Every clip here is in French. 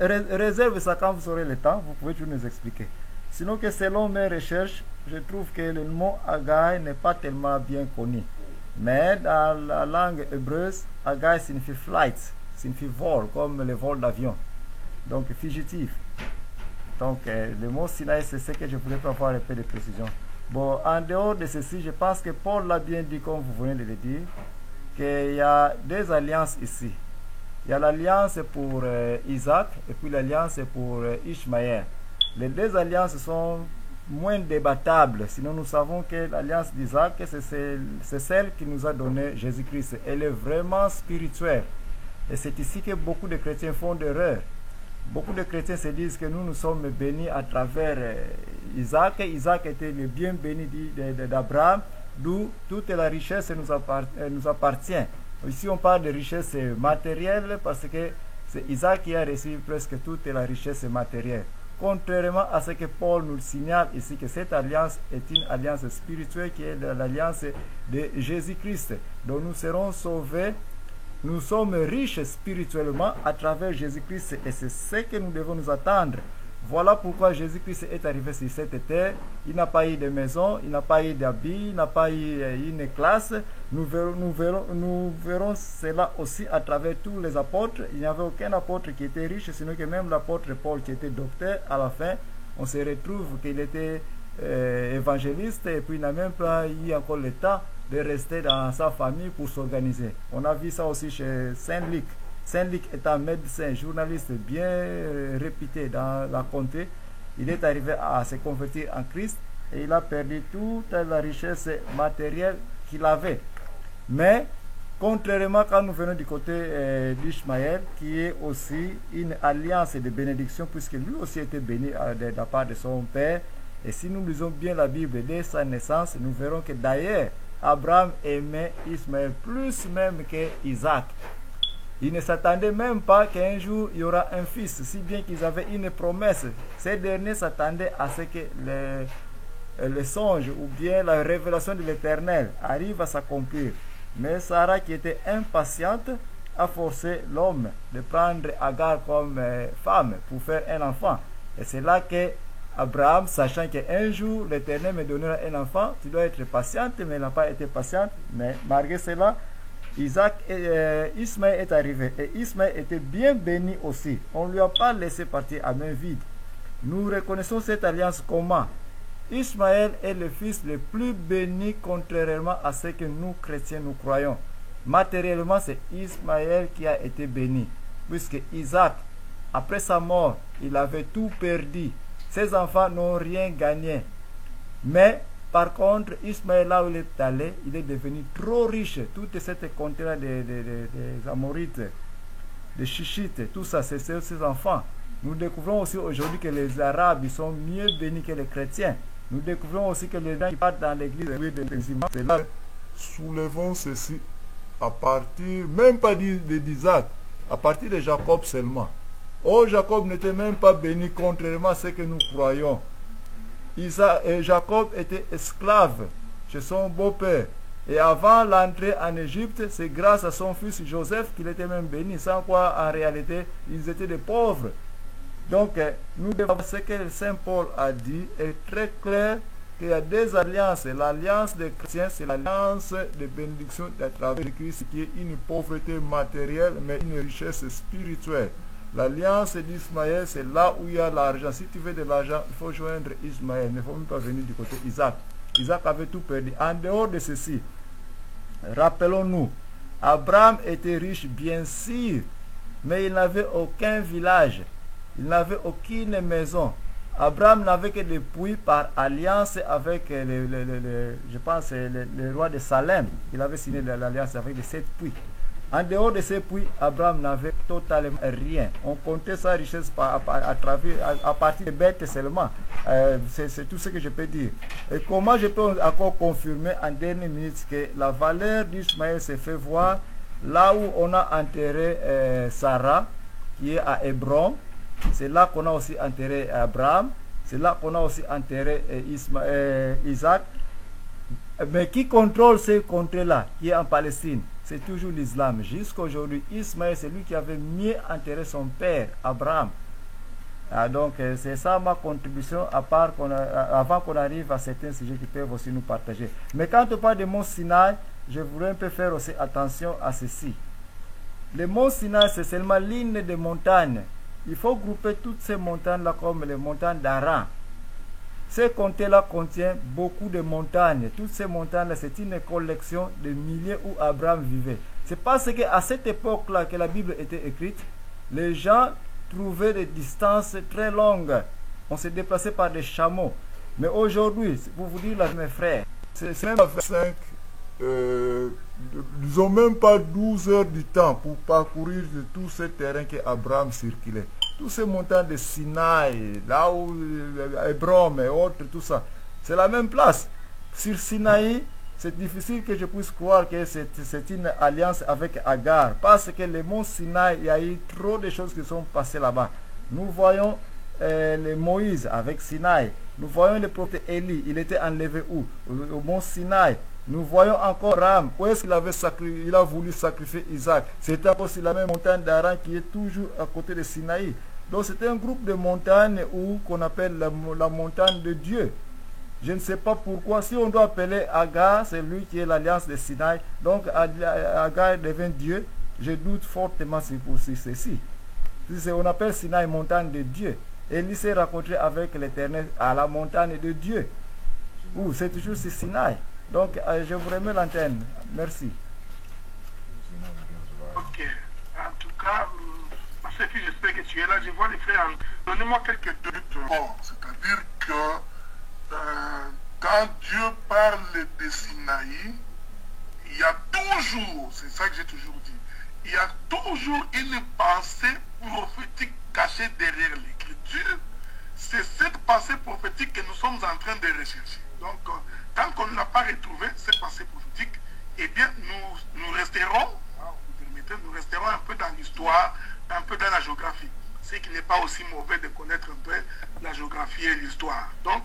réserve ça quand vous aurez le temps, vous pouvez toujours nous expliquer. Sinon que selon mes recherches, je trouve que le mot Agai n'est pas tellement bien connu. Mais dans la langue hébreuse, Agai signifie flight, signifie vol, comme le vol d'avion. Donc fugitif. Donc le mot Sinaï, c'est ce que je voulais avoir un peu de précision. Bon, en dehors de ceci, je pense que Paul l'a bien dit, comme vous venez de le dire, qu'il y a deux alliances ici. Il y a l'alliance pour Isaac et puis l'alliance pour Ishmaël. Les deux alliances sont moins débattables. Sinon, nous savons que l'alliance d'Isaac, c'est celle qui nous a donné Jésus-Christ. Elle est vraiment spirituelle. Et c'est ici que beaucoup de chrétiens font d'erreurs. Beaucoup de chrétiens se disent que nous sommes bénis à travers Isaac. Isaac était le bien béni d'Abraham, d'où toute la richesse nous appartient. Ici, on parle de richesse matérielle parce que c'est Isaac qui a reçu presque toute la richesse matérielle. Contrairement à ce que Paul nous signale ici, que cette alliance est une alliance spirituelle qui est l'alliance de Jésus-Christ, dont nous serons sauvés. Nous sommes riches spirituellement à travers Jésus-Christ et c'est ce que nous devons nous attendre. Voilà pourquoi Jésus-Christ est arrivé sur cette terre. Il n'a pas eu de maison, il n'a pas eu d'habits, il n'a pas eu une classe. Nous verrons cela aussi à travers tous les apôtres. Il n'y avait aucun apôtre qui était riche, sinon que même l'apôtre Paul qui était docteur, à la fin, on se retrouve qu'il était évangéliste et puis il n'a même pas eu encore le temps de rester dans sa famille pour s'organiser. On a vu ça aussi chez Saint-Luc. Saint-Luc est un médecin, journaliste bien réputé dans la comté. Il est arrivé à se convertir en Christ et il a perdu toute la richesse matérielle qu'il avait. Mais, contrairement quand nous venons du côté d'Ishmaël, qui est aussi une alliance de bénédiction, puisque lui aussi était béni de la part de son père. Et si nous lisons bien la Bible dès sa naissance, nous verrons que d'ailleurs, Abraham aimait Ismaël plus même que Isaac. Il ne s'attendait même pas qu'un jour il y aura un fils, si bien qu'ils avaient une promesse. Ces derniers s'attendaient à ce que le songe ou bien la révélation de l'Éternel arrive à s'accomplir. Mais Sarah, qui était impatiente, a forcé l'homme de prendre Agar comme femme pour faire un enfant. Et c'est là que Abraham, sachant qu'un jour l'Éternel me donnera un enfant, tu dois être patiente, mais il n'a pas été patiente. Mais malgré cela, Ismaël est arrivé et Ismaël était bien béni aussi. On ne lui a pas laissé partir à main vide. Nous reconnaissons cette alliance comment? Ismaël est le fils le plus béni contrairement à ce que nous chrétiens nous croyons. Matériellement, c'est Ismaël qui a été béni, puisque Isaac, après sa mort, il avait tout perdu. Ses enfants n'ont rien gagné. Mais par contre, Ismaël, là où il est allé, il est devenu trop riche. Toute cette contrée des Amorites, des Chichites, tout ça, c'est ses enfants. Nous découvrons aussi aujourd'hui que les Arabes ils sont mieux bénis que les chrétiens. Nous découvrons aussi que les gens qui partent dans l'église des musulmans, c'est là. Soulevons ceci à partir, même pas d'Isaac, à partir de Jacob seulement. Oh, Jacob n'était même pas béni contrairement à ce que nous croyons. Jacob était esclave chez son beau-père. Et avant l'entrée en Égypte, c'est grâce à son fils Joseph qu'il était même béni, sans quoi en réalité ils étaient des pauvres. Donc nous devons ce que le Saint Paul a dit est très clair qu'il y a deux alliances. L'alliance des chrétiens, c'est l'alliance de bénédiction à travers Christ qui est une pauvreté matérielle mais une richesse spirituelle. L'alliance d'Ismaël, c'est là où il y a l'argent. Si tu veux de l'argent, il faut joindre Ismaël. Il ne faut même pas venir du côté Isaac. Isaac avait tout perdu. En dehors de ceci, rappelons-nous, Abraham était riche, bien sûr, mais il n'avait aucun village. Il n'avait aucune maison. Abraham n'avait que des puits par alliance avec, je pense, le roi de Salem. Il avait signé l'alliance avec les 7 puits. En dehors de ces puits, Abraham n'avait totalement rien. On comptait sa richesse à partir des bêtes seulement. C'est tout ce que je peux dire. Et comment je peux encore confirmer en dernière minute que la valeur d'Ismaël s'est fait voir là où on a enterré Sarah, qui est à Hébron. C'est là qu'on a aussi enterré Abraham. C'est là qu'on a aussi enterré Isaac. Mais qui contrôle ces contrées-là, qui est en Palestine? C'est toujours l'islam. Jusqu'à aujourd'hui, Ismaël, c'est lui qui avait mieux enterré son père, Abraham. Ah, donc c'est ça ma contribution, à part avant qu'on arrive à certains sujets qui peuvent aussi nous partager. Mais quand on parle de mont Sinaï, je voudrais un peu faire aussi attention à ceci. Le mont Sinaï, c'est seulement l'une des montagnes. Il faut grouper toutes ces montagnes-là comme les montagnes d'Aran. Ce comté-là contient beaucoup de montagnes. Toutes ces montagnes-là, c'est une collection de milliers où Abraham vivait. C'est parce qu'à cette époque-là que la Bible était écrite, les gens trouvaient des distances très longues. On se déplaçait par des chameaux. Mais aujourd'hui, pour vous dire là, mes frères, c'est même 25, ils n'ont même pas 12 heures du temps pour parcourir tout ce terrain que Abraham circulait. Tous ces montagnes de Sinaï, là où Hébron et autres, tout ça, c'est la même place. Sur Sinaï, c'est difficile que je puisse croire que c'est une alliance avec Agar, parce que le mont Sinaï, il y a eu trop de choses qui sont passées là-bas. Nous voyons les Moïse avec Sinaï. Nous voyons le prophète Élie, il était enlevé où? Au mont Sinaï. Nous voyons encore Ram, où est-ce qu'il il a voulu sacrifier Isaac. C'est encore sur la même montagne d'Aran qui est toujours à côté de Sinaï. Donc c'est un groupe de montagnes qu'on appelle la montagne de Dieu. Je ne sais pas pourquoi. Si on doit appeler Agar, c'est lui qui est l'alliance de Sinaï. Donc Agar devient Dieu. Je doute fortement pour ceci. On appelle Sinaï montagne de Dieu. Élie s'est rencontré avec l'Éternel à la montagne de Dieu. Ou c'est toujours sur Sinaï. Donc je vous remets l'antenne. Merci. Ok. En tout cas, j'espère que tu es là. Je vois les frères. Donnez-moi quelques minutes. Bon, c'est-à-dire que quand Dieu parle de Sinaï, il y a toujours, c'est ça que j'ai toujours dit, il y a toujours une pensée prophétique cachée derrière l'écriture. C'est cette pensée prophétique que nous sommes en train de rechercher. Donc, tant qu'on ne l'a pas retrouvée, cette pensée prophétique, eh bien, nous resterons, nous resterons un peu dans l'histoire, un peu dans la géographie. Ce qui n'est pas aussi mauvais de connaître un peu la géographie et l'histoire. Donc,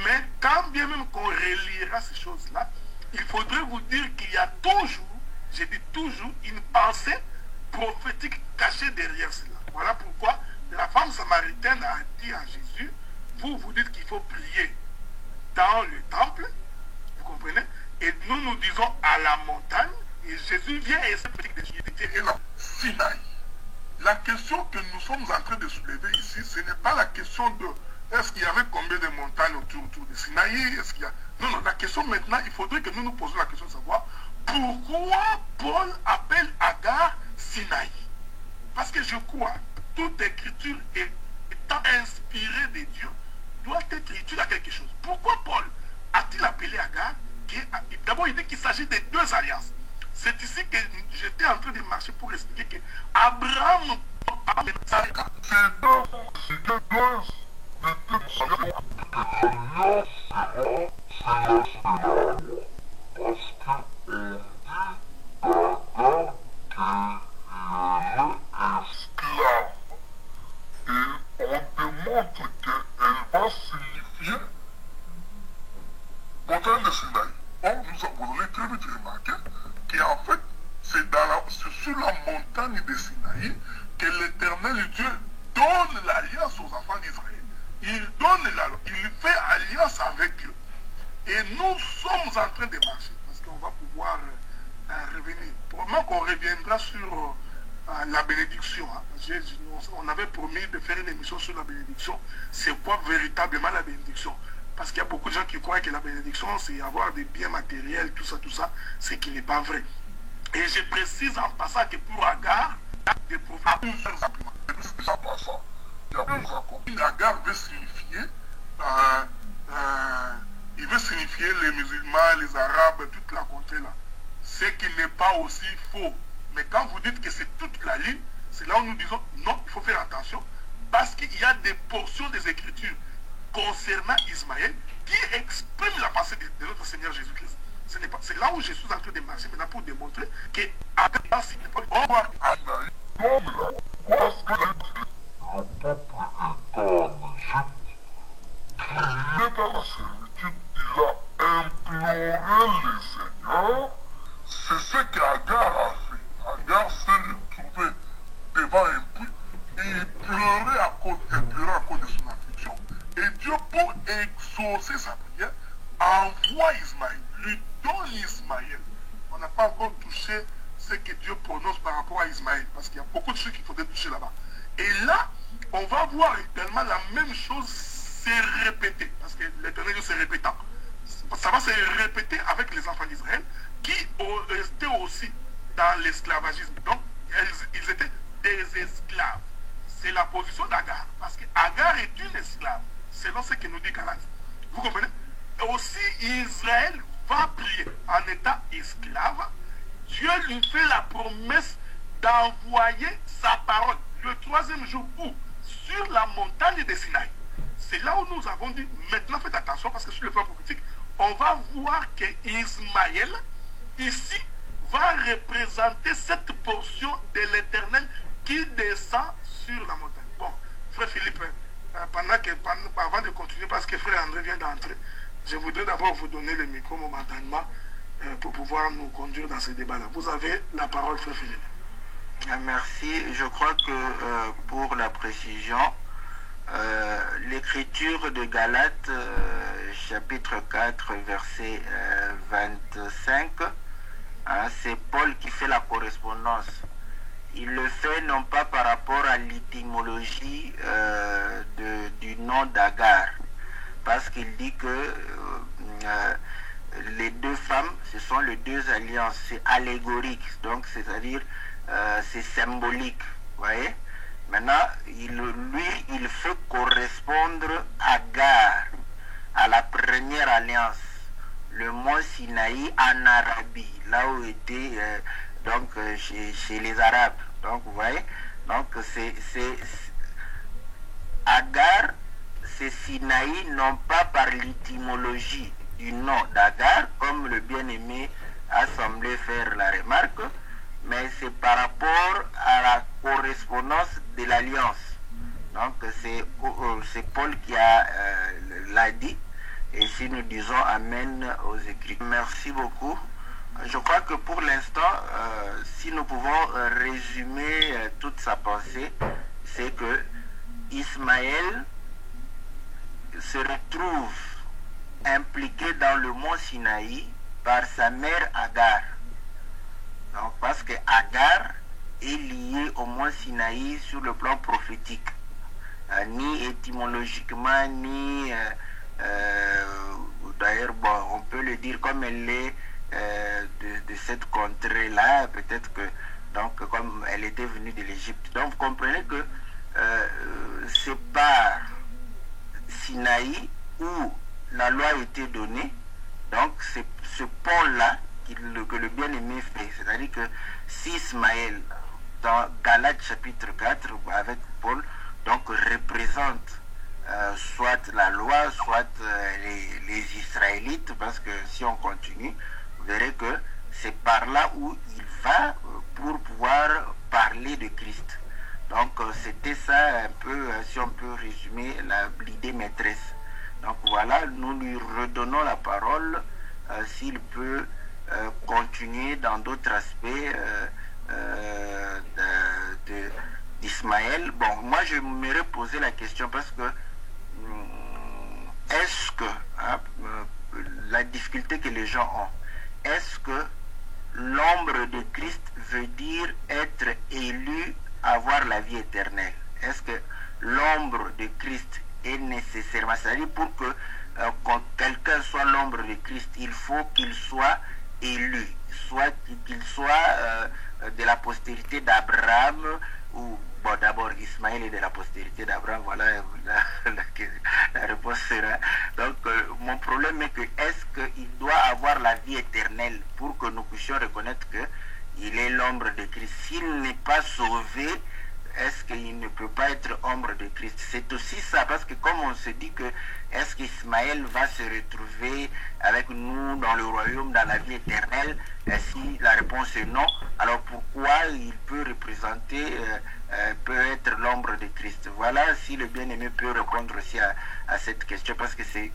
mais quand bien même qu'on reliera ces choses-là, il faudrait vous dire qu'il y a toujours, je dis toujours, une pensée prophétique cachée derrière cela. Voilà pourquoi la femme samaritaine a dit à Jésus, vous dites qu'il faut prier dans le temple, vous comprenez? Et nous disons à la montagne, et Jésus vient et s'explique de Jésus. Sinaï. La question que nous sommes en train de soulever ici, ce n'est pas la question de est-ce qu'il y avait combien de montagnes autour de Sinaï, est-ce qu'il y a... Non, la question maintenant, il faudrait que nous nous posions la question de savoir pourquoi Paul appelle Agar Sinaï. Parce que je crois, toute écriture étant inspirée de Dieu, doit être utile à quelque chose. Pourquoi Paul a-t-il appelé Agar? D'abord, il dit qu'il s'agit de deux alliances. C'est ici que j'étais en train de marcher pour expliquer que Abraham montagne de Sinaï. Or, vous aurez très vite remarqué qu'en fait, c'est sur la montagne de Sinaï que l'Éternel Dieu donne l'alliance aux enfants d'Israël. Il fait alliance avec eux. Et nous sommes en train de marcher, parce qu'on va pouvoir revenir. Probablement qu'on reviendra sur la bénédiction. Hein. On avait promis de faire une émission sur la bénédiction. C'est quoi véritablement la bénédiction? Parce qu'il y a beaucoup de gens qui croient que la bénédiction, c'est avoir des biens matériels, tout ça, ce qui n'est pas vrai. Et je précise en passant que pour Agar, des prophètes, Agar veut signifier, il veut signifier les musulmans, les arabes, toute la contrée là. Ce qui n'est pas aussi faux. Mais quand vous dites que c'est toute la ligne, c'est là où nous disons non, il faut faire attention, parce qu'il y a des portions des Écritures concernant Ismaël qui expriment la pensée de notre Seigneur Jésus-Christ. C'est là où je suis en train de marcher maintenant pour démontrer que Agar, ce n'est pas c'est ce qu'Agar a fait. Agar s'est retrouvé devant un puits et il pleurait à cause exaucer sa prière, envoie Ismaël, lui donne Ismaël. On n'a pas encore touché ce que Dieu prononce par rapport à Ismaël, parce qu'il y a beaucoup de choses qu'il faudrait toucher là-bas. Et là, on va voir tellement la même chose se répéter, parce que l'Éternel Dieu se répétant. Ça va se répéter avec les enfants d'Israël qui étaient aussi dans l'esclavagisme. Donc, ils étaient des esclaves. C'est la position d'Agar, parce qu'Agar est une esclave, selon ce que nous dit Galates. Vous comprenez? Et aussi, Israël va prier en étant esclave. Dieu lui fait la promesse d'envoyer sa parole le troisième jour où, sur la montagne de Sinaï. C'est là où nous avons dit, maintenant faites attention, parce que sur le plan prophétique, on va voir que Ismaël, ici, va représenter cette portion de l'Éternel qui descend sur la montagne. Bon, frère Philippe, avant de continuer, parce que frère André vient d'entrer, je voudrais d'abord vous donner le micro momentanément pour pouvoir nous conduire dans ce débat-là. Vous avez la parole, frère Philippe. Merci. Je crois que pour la précision, l'écriture de Galates, chapitre 4, verset 25, c'est Paul qui fait la correspondance. Il le fait non pas par rapport à l'étymologie du nom d'Agar, parce qu'il dit que les deux femmes, ce sont les deux alliances, c'est allégorique, donc c'est-à-dire c'est symbolique, vous voyez. Maintenant, il fait correspondre Agar à la première alliance, le mont Sinaï en Arabie, là où était chez les Arabes. Donc, vous voyez, donc c'est Agar, c'est Sinaï, non pas par l'étymologie du nom d'Agar, comme le bien-aimé a semblé faire la remarque, mais c'est par rapport à la correspondance de l'alliance. Donc c'est Paul qui l'a dit, et si nous disons Amen aux Écritures. Merci beaucoup. Je crois que pour l'instant, si nous pouvons résumer toute sa pensée, c'est que Ismaël se retrouve impliqué dans le mont Sinaï par sa mère Agar. Donc, parce que Agar est lié au mont Sinaï sur le plan prophétique, ni étymologiquement, ni d'ailleurs, bon, on peut le dire comme elle est de cette contrée-là, peut-être que, donc, comme elle était venue de l'Égypte. Donc, vous comprenez que c'est par Sinaï où la loi a été donnée, donc c'est ce pont-là que le bien-aimé fait. C'est-à-dire que si Ismaël, dans Galates chapitre 4, avec Paul, donc représente soit la loi, soit les Israélites, parce que si on continue, vous verrez que c'est par là où il va pour pouvoir parler de Christ. Donc c'était ça un peu, si on peut résumer, l'idée maîtresse. Donc voilà, nous lui redonnons la parole s'il peut continuer dans d'autres aspects d'Ismaël. Bon, moi je m'aimerais poser la question parce que est-ce que la difficulté que les gens ont, est-ce que l'ombre de Christ veut dire être élu, avoir la vie éternelle? Est-ce que l'ombre de Christ est nécessairement, c'est-à-dire pour que quand quelqu'un soit l'ombre de Christ, il faut qu'il soit élu, soit qu'il soit de la postérité d'Abraham, ou bon, d'abord Ismaël est de la postérité d'Abraham, voilà la réponse sera. Donc mon problème est que est-ce qu'il doit avoir la vie éternelle pour que nous puissions reconnaître qu'il est l'ombre de Christ? S'il n'est pas sauvé, est-ce qu'il ne peut pas être ombre de Christ? C'est aussi ça, parce que comme on se dit que est-ce qu'Ismaël va se retrouver avec nous dans le royaume, dans la vie éternelle? Si la réponse est non, alors pourquoi il peut représenter, peut être l'ombre de Christ? Voilà, si le bien-aimé peut répondre aussi à cette question, parce que c'est